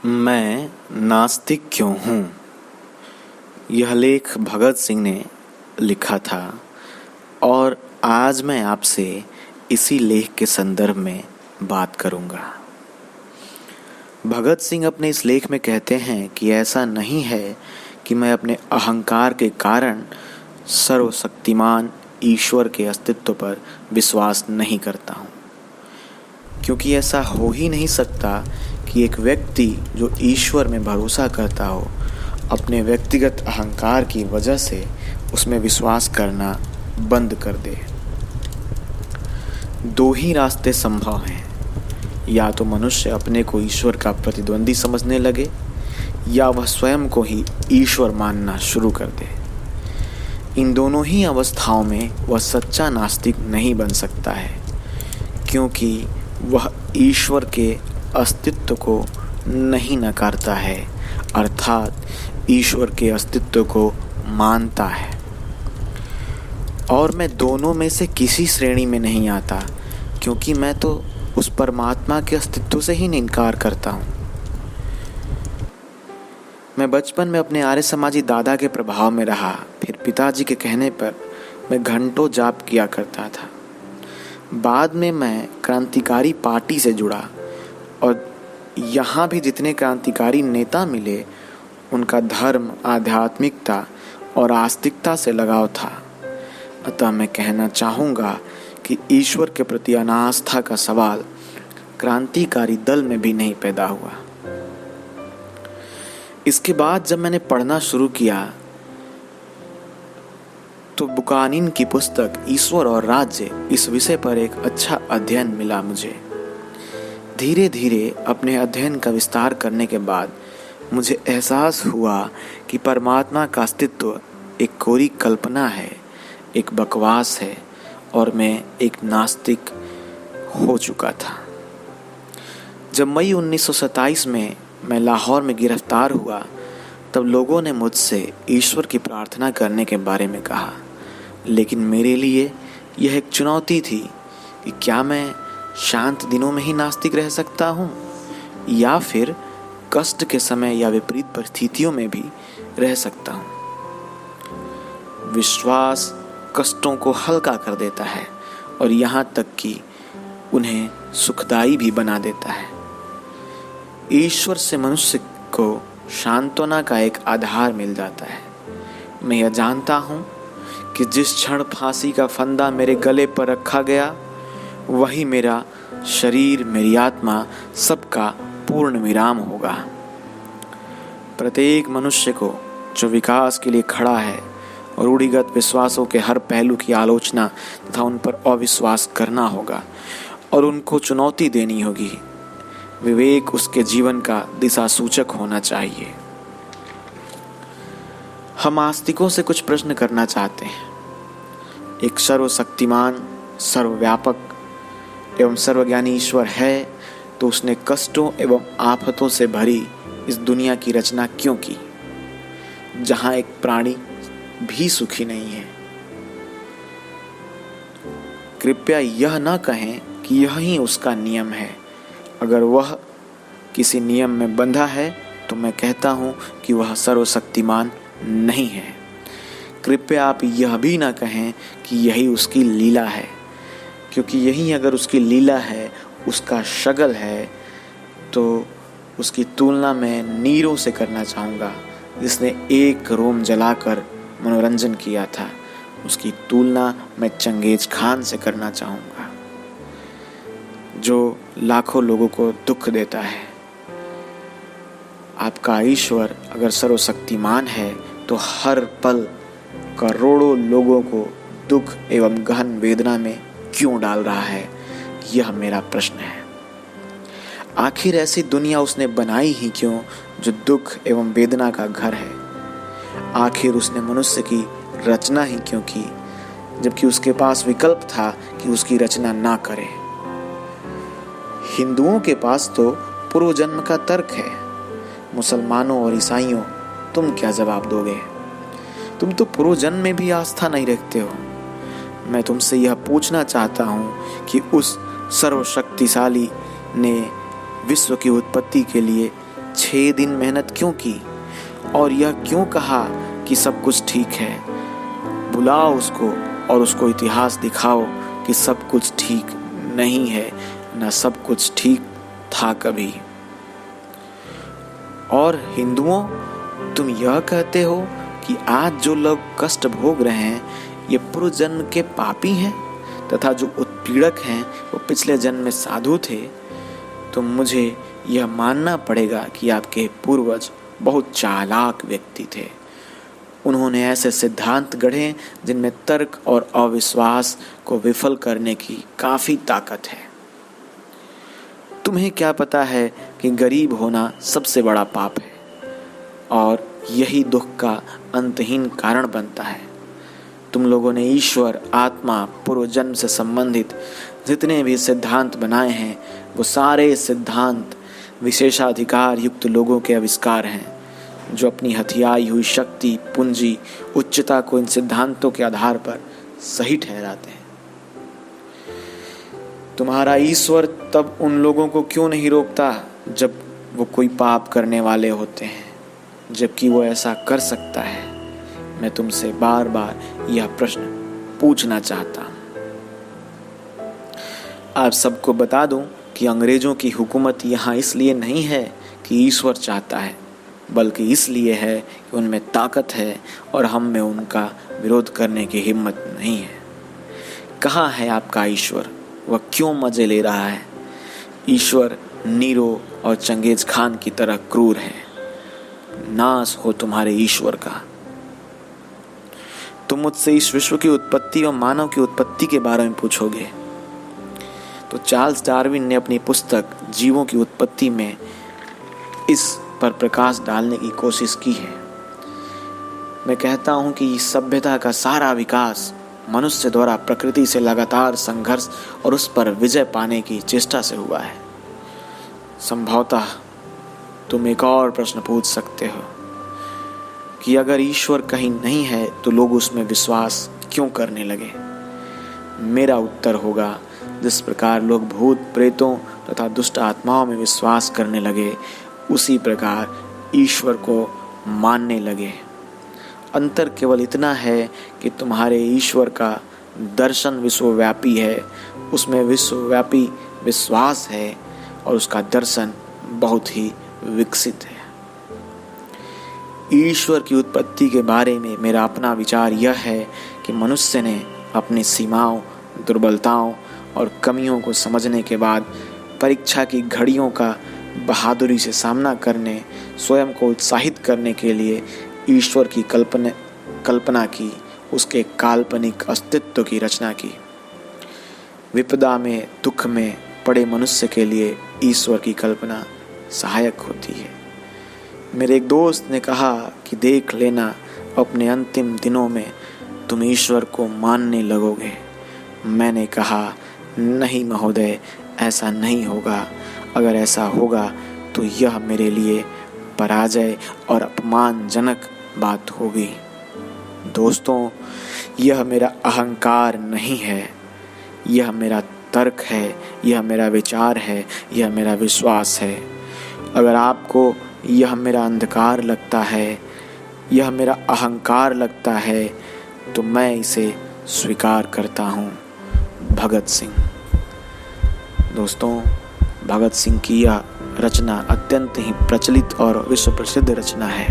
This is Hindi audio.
मैं नास्तिक क्यों हूँ? यह लेख भगत सिंह ने लिखा था और आज मैं आपसे इसी लेख के संदर्भ में बात करूँगा। भगत सिंह अपने इस लेख में कहते हैं कि ऐसा नहीं है कि मैं अपने अहंकार के कारण सर्वशक्तिमान ईश्वर के अस्तित्व पर विश्वास नहीं करता हूँ, क्योंकि ऐसा हो ही नहीं सकता कि एक व्यक्ति जो ईश्वर में भरोसा करता हो अपने व्यक्तिगत अहंकार की वजह से उसमें विश्वास करना बंद कर दे। दो ही रास्ते संभव हैं, या तो मनुष्य अपने को ईश्वर का प्रतिद्वंदी समझने लगे या वह स्वयं को ही ईश्वर मानना शुरू कर दे। इन दोनों ही अवस्थाओं में वह सच्चा नास्तिक नहीं बन सकता है, क्योंकि वह ईश्वर के अस्तित्व को नहीं नकारता है, अर्थात ईश्वर के अस्तित्व को मानता है। और मैं दोनों में से किसी श्रेणी में नहीं आता, क्योंकि मैं तो उस परमात्मा के अस्तित्व से ही इनकार करता हूँ। मैं बचपन में अपने आर्य समाजी दादा के प्रभाव में रहा, फिर पिताजी के कहने पर मैं घंटों जाप किया करता था। बाद में मैं क्रांतिकारी पार्टी से जुड़ा और यहाँ भी जितने क्रांतिकारी नेता मिले उनका धर्म, आध्यात्मिकता और आस्तिकता से लगाव था। अतः मैं कहना चाहूँगा कि ईश्वर के प्रति अनास्था का सवाल क्रांतिकारी दल में भी नहीं पैदा हुआ। इसके बाद जब मैंने पढ़ना शुरू किया तो बुकानिन की पुस्तक ईश्वर और राज्य इस विषय पर एक अच्छा अध्ययन मिला मुझे। धीरे धीरे अपने अध्ययन का विस्तार करने के बाद मुझे एहसास हुआ कि परमात्मा का अस्तित्व एक कोरी कल्पना है, एक बकवास है और मैं एक नास्तिक हो चुका था। जब मई 1927 में मैं लाहौर में गिरफ्तार हुआ तब लोगों ने मुझसे ईश्वर की प्रार्थना करने के बारे में कहा, लेकिन मेरे लिए यह एक चुनौती थी कि क्या मैं शांत दिनों में ही नास्तिक रह सकता हूँ या फिर कष्ट के समय या विपरीत परिस्थितियों में भी रह सकता हूँ। विश्वास कष्टों को हल्का कर देता है और यहाँ तक कि उन्हें सुखदायी भी बना देता है। ईश्वर से मनुष्य को सांत्वना का एक आधार मिल जाता है। मैं यह जानता हूँ कि जिस क्षण फांसी का फंदा मेरे गले पर रखा गया वही मेरा शरीर, मेरी आत्मा सबका पूर्ण विराम होगा। प्रत्येक मनुष्य को जो विकास के लिए खड़ा है और रूढ़िगत विश्वासों के हर पहलू की आलोचना तथा उन पर अविश्वास करना होगा और उनको चुनौती देनी होगी। विवेक उसके जीवन का दिशा सूचक होना चाहिए। हम आस्तिकों से कुछ प्रश्न करना चाहते हैं। एक सर्वशक्तिमान, सर्वव्यापक एवं सर्वज्ञानी ईश्वर है तो उसने कष्टों एवं आफतों से भरी इस दुनिया की रचना क्यों की, जहां एक प्राणी भी सुखी नहीं है? कृपया यह न कहें कि यह ही उसका नियम है। अगर वह किसी नियम में बंधा है तो मैं कहता हूं कि वह सर्वशक्तिमान नहीं है। कृपया आप यह भी ना कहें कि यही उसकी लीला है, क्योंकि यही अगर उसकी लीला है, उसका शगल है, तो उसकी तुलना मैं नीरों से करना चाहूँगा जिसने एक रोम जलाकर मनोरंजन किया था। उसकी तुलना मैं चंगेज खान से करना चाहूँगा जो लाखों लोगों को दुख देता है। आपका ईश्वर अगर सर्वशक्तिमान है तो हर पल करोड़ों लोगों को दुख एवं गहन वेदना में क्यों डाल रहा है? यह मेरा प्रश्न है। आखिर ऐसी दुनिया उसने बनाई ही क्यों जो दुख एवं वेदना का घर है? आखिर उसने मनुष्य की रचना ही क्यों की, जबकि उसके पास विकल्प था कि उसकी रचना ना करे? हिंदुओं के पास तो पूर्व जन्म का तर्क है। मुसलमानों और ईसाइयों, तुम क्या जवाब दोगे? तुम तो पूर्व जन्म में भी आस्था नहीं रखते हो। मैं तुमसे यह पूछना चाहता हूँ कि उस सर्वशक्तिशाली ने विश्व की उत्पत्ति के लिए 6 दिन मेहनत क्यों की और यह क्यों कहा कि सब कुछ ठीक है? बुलाओ उसको और उसको इतिहास दिखाओ कि सब कुछ ठीक नहीं है, न सब कुछ ठीक था कभी। और हिंदुओं, तुम यह कहते हो कि आज जो लोग कष्ट भोग रहे हैं ये पूर्व जन्म के पापी हैं तथा जो उत्पीड़क हैं वो पिछले जन्म में साधु थे। तो मुझे यह मानना पड़ेगा कि आपके पूर्वज बहुत चालाक व्यक्ति थे। उन्होंने ऐसे सिद्धांत गढ़े जिनमें तर्क और अविश्वास को विफल करने की काफ़ी ताकत है। तुम्हें क्या पता है कि गरीब होना सबसे बड़ा पाप है और यही दुख का अंतहीन कारण बनता है। तुम लोगों ने ईश्वर, आत्मा, पूर्व जन्म से संबंधित जितने भी सिद्धांत बनाए हैं वो सारे सिद्धांत विशेषाधिकार युक्त लोगों के आविष्कार हैं जो अपनी हथियाई हुई शक्ति, पूंजी, उच्चता को इन सिद्धांतों के आधार पर सही ठहराते हैं। तुम्हारा ईश्वर तब उन लोगों को क्यों नहीं रोकता जब वो कोई पाप करने वाले होते हैं, जबकि वो ऐसा कर सकता है? मैं तुमसे बार बार यह प्रश्न पूछना चाहता हूँ। आप सबको बता दूं कि अंग्रेजों की हुकूमत यहाँ इसलिए नहीं है कि ईश्वर चाहता है, बल्कि इसलिए है कि उनमें ताकत है और हम में उनका विरोध करने की हिम्मत नहीं है। कहाँ है आपका ईश्वर? वह क्यों मजे ले रहा है? ईश्वर नीरो और चंगेज खान की तरह क्रूर है। नाश हो तुम्हारे ईश्वर का। तुम मुझसे इस विश्व की उत्पत्ति और मानव की उत्पत्ति के बारे में पूछोगे तो चार्ल्स डार्विन ने अपनी पुस्तक जीवों की उत्पत्ति में इस पर प्रकाश डालने की कोशिश की है। मैं कहता हूं कि इस सभ्यता का सारा विकास मनुष्य द्वारा प्रकृति से लगातार संघर्ष और उस पर विजय पाने की चेष्टा से हुआ है। संभवतः तुम एक और प्रश्न पूछ सकते हो कि अगर ईश्वर कहीं नहीं है तो लोग उसमें विश्वास क्यों करने लगे? मेरा उत्तर होगा, जिस प्रकार लोग भूत प्रेतों तथा दुष्ट आत्माओं में विश्वास करने लगे उसी प्रकार ईश्वर को मानने लगे। अंतर केवल इतना है कि तुम्हारे ईश्वर का दर्शन विश्वव्यापी है, उसमें विश्वव्यापी विश्वास है और उसका दर्शन बहुत ही विकसित है। ईश्वर की उत्पत्ति के बारे में मेरा अपना विचार यह है कि मनुष्य ने अपनी सीमाओं, दुर्बलताओं और कमियों को समझने के बाद परीक्षा की घड़ियों का बहादुरी से सामना करने, स्वयं को उत्साहित करने के लिए ईश्वर की कल्पना की, उसके काल्पनिक अस्तित्व की रचना की। विपदा में, दुख में पड़े मनुष्य के लिए ईश्वर की कल्पना सहायक होती है। मेरे एक दोस्त ने कहा कि देख लेना, अपने अंतिम दिनों में तुम ईश्वर को मानने लगोगे। मैंने कहा, नहीं महोदय, ऐसा नहीं होगा। अगर ऐसा होगा तो यह मेरे लिए पराजय और अपमानजनक बात होगी। दोस्तों, यह मेरा अहंकार नहीं है, यह मेरा तर्क है, यह मेरा विचार है, यह मेरा विश्वास है। अगर आपको यह मेरा अंधकार लगता है, यह मेरा अहंकार लगता है, तो मैं इसे स्वीकार करता हूँ। भगत सिंह। दोस्तों, भगत सिंह की यह रचना अत्यंत ही प्रचलित और विश्व प्रसिद्ध रचना है।